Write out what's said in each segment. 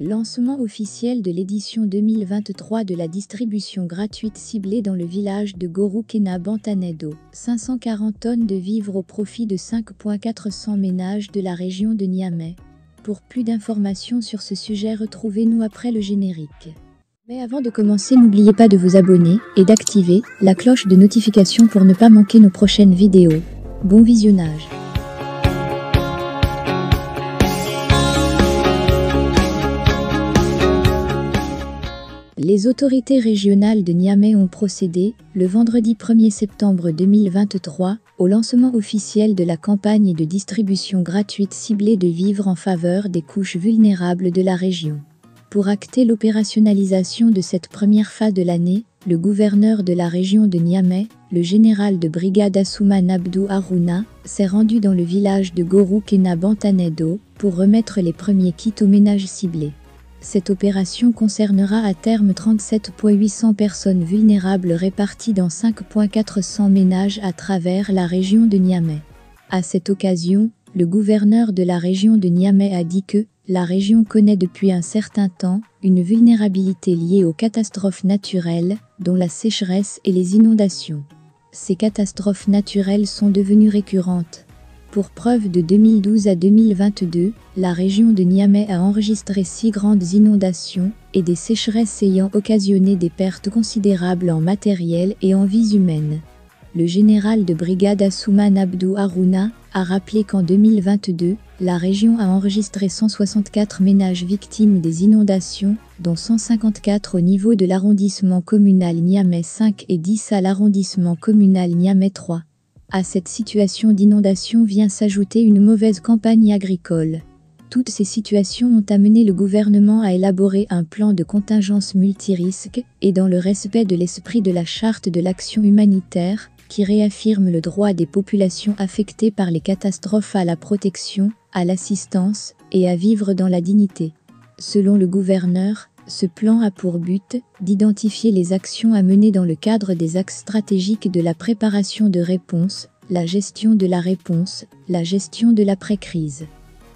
Lancement officiel de l'édition 2023 de la distribution gratuite ciblée dans le village de Gorukena Bantanedo. 540 tonnes de vivres au profit de 5,400 ménages de la région de Niamey. Pour plus d'informations sur ce sujet, retrouvez-nous après le générique. Mais avant de commencer, n'oubliez pas de vous abonner et d'activer la cloche de notification pour ne pas manquer nos prochaines vidéos. Bon visionnage! Les autorités régionales de Niamey ont procédé, le vendredi 1er septembre 2023, au lancement officiel de la campagne de distribution gratuite ciblée de vivres en faveur des couches vulnérables de la région. Pour acter l'opérationnalisation de cette première phase de l'année, le gouverneur de la région de Niamey, le général de brigade Asuman Abdou Harouna, s'est rendu dans le village de Gorukena Bantanedo pour remettre les premiers kits aux ménages ciblés. Cette opération concernera à terme 37,800 personnes vulnérables réparties dans 5,400 ménages à travers la région de Niamey. À cette occasion, le gouverneur de la région de Niamey a dit que la région connaît depuis un certain temps une vulnérabilité liée aux catastrophes naturelles, dont la sécheresse et les inondations. Ces catastrophes naturelles sont devenues récurrentes. Pour preuve, de 2012 à 2022, la région de Niamey a enregistré 6 grandes inondations et des sécheresses ayant occasionné des pertes considérables en matériel et en vies humaines. Le général de brigade Asuman Abdou Harouna a rappelé qu'en 2022, la région a enregistré 164 ménages victimes des inondations, dont 154 au niveau de l'arrondissement communal Niamey 5 et 10 à l'arrondissement communal Niamey 3. À cette situation d'inondation vient s'ajouter une mauvaise campagne agricole. Toutes ces situations ont amené le gouvernement à élaborer un plan de contingence multirisque et dans le respect de l'esprit de la Charte de l'action humanitaire, qui réaffirme le droit des populations affectées par les catastrophes à la protection, à l'assistance et à vivre dans la dignité. Selon le gouverneur, ce plan a pour but d'identifier les actions à mener dans le cadre des axes stratégiques de la préparation de réponse, la gestion de la réponse, la gestion de l'après-crise.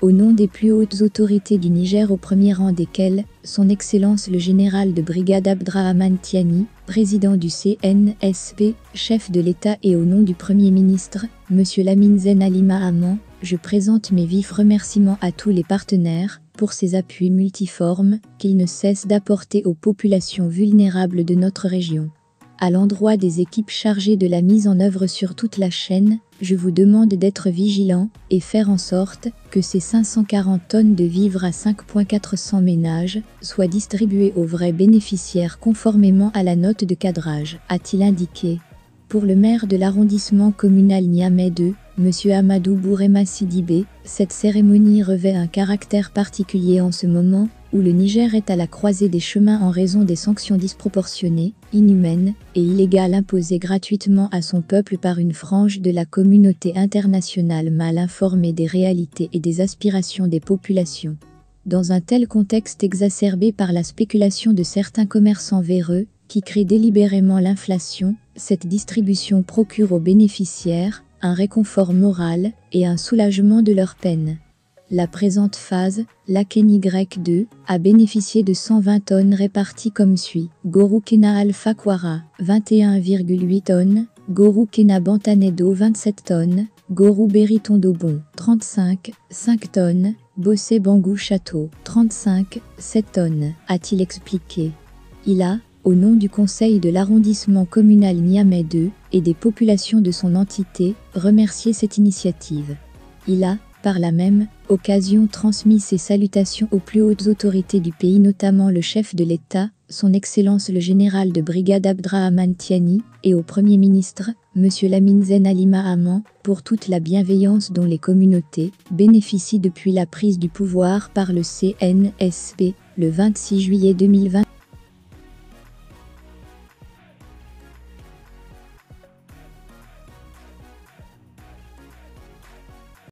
Au nom des plus hautes autorités du Niger, au premier rang desquelles son Excellence le général de brigade Abdrahman Tiani, président du CNSP, chef de l'État, et au nom du Premier ministre, M. Lamine Zen Ali Mahaman, je présente mes vifs remerciements à tous les partenaires pour ces appuis multiformes qu'ils ne cessent d'apporter aux populations vulnérables de notre région. À l'endroit des équipes chargées de la mise en œuvre sur toute la chaîne, je vous demande d'être vigilants et faire en sorte que ces 540 tonnes de vivres à 5,400 ménages soient distribuées aux vrais bénéficiaires conformément à la note de cadrage, a-t-il indiqué. Pour le maire de l'arrondissement communal Niamey 2, M. Amadou Bourema Sidibé, cette cérémonie revêt un caractère particulier en ce moment où le Niger est à la croisée des chemins en raison des sanctions disproportionnées, inhumaines et illégales imposées gratuitement à son peuple par une frange de la communauté internationale mal informée des réalités et des aspirations des populations. Dans un tel contexte exacerbé par la spéculation de certains commerçants véreux, qui créent délibérément l'inflation, cette distribution procure aux bénéficiaires un réconfort moral et un soulagement de leur peine. La présente phase, la KENY2, a bénéficié de 120 tonnes réparties comme suit. Gorukena Alpha Kwara, 21,8 tonnes, Gorukena Bantanedo 27 tonnes, Goru Beritondobon, 35, 5 tonnes, Bossé Bangou Château, 35, 7 tonnes, a-t-il expliqué. Il a, au nom du conseil de l'arrondissement communal Niamey 2 et des populations de son entité, remercié cette initiative. Il a, par la même occasion, transmis ses salutations aux plus hautes autorités du pays, notamment le chef de l'État, son Excellence le général de brigade Abdrahman Tiani, et au Premier ministre, M. Lamine Zen Ali Mahaman, pour toute la bienveillance dont les communautés bénéficient depuis la prise du pouvoir par le CNSP, le 26 juillet 2020.